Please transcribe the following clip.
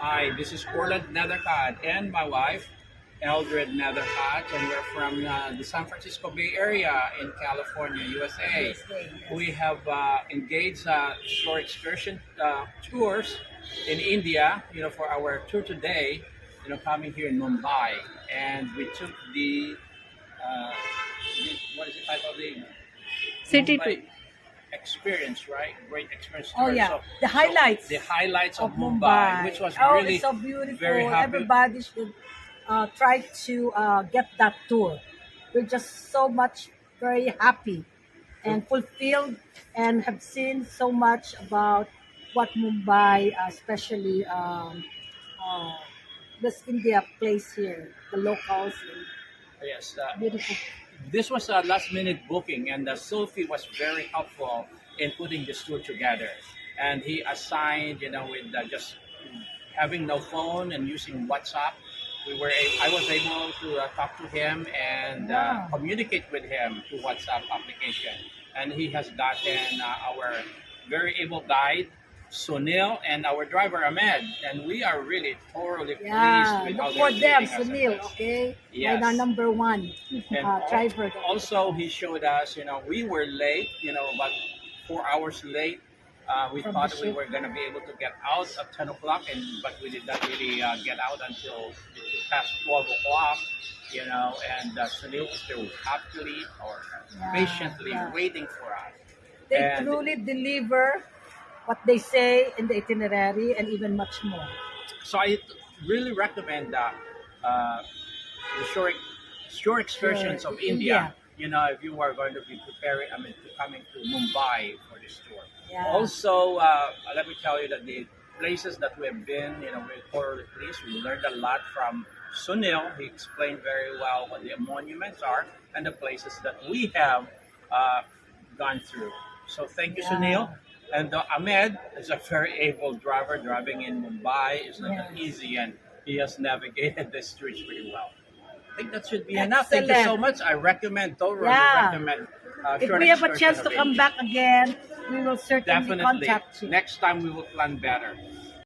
Hi, this is Orland Nethercott and my wife, Eldred Nethercott, and we're from the San Francisco Bay Area in California, USA. We have engaged shore excursion tours in India, for our tour today, coming here in Mumbai, and we took uh, what is the title of the City tour. Mumbai experience, right? Great experience Oh tour. yeah, So, the highlights the highlights of of Mumbai, Mumbai. which was Oh, really it's so beautiful. very happy. Everybody should try to get that tour. We're just so much very happy and fulfilled and have seen so much about what Mumbai, especially uh, this India place here, the locals, Yes, beautiful. this was a last minute booking, and Sophie was very helpful in putting this tour together. And he assigned, with just having no phone and using WhatsApp, I was able to talk to him and Wow. communicate with him through WhatsApp application. And he has gotten our very able guide, Sunil, and our driver Ahmed, and we are really thoroughly pleased Yeah, with look how for they're them, treating us on Sunil, this. okay? Yes. And our number one And driver. also, he showed us, we were late, about 4 hours late. We From thought the we ship. were going to be able to get out at 10 o'clock, but we did not really get out until past 12 o'clock, and Sunil was there happily or Yeah, patiently yeah. waiting for us. They And truly deliver what they say in the itinerary and even much more. so I really recommend uh, the shore excursions Sure. of India. If you are going to be preparing, coming to Mumbai for this tour. Yeah. Also, let me tell you that the places that we have been, we're thoroughly pleased. We learned a lot from Sunil. He explained very well what the monuments are and the places that we have uh, gone through. So thank you, Yeah. Sunil. And Ahmed is a very able driver. Driving in Mumbai is not that Yes. easy, and he has navigated the streets pretty well. I think that should be enough. Thank you so Excellent. much. I totally Yeah. recommend. If short we have a excursion chance of to come India. back again, we will certainly Definitely. contact you. Next time we will plan better.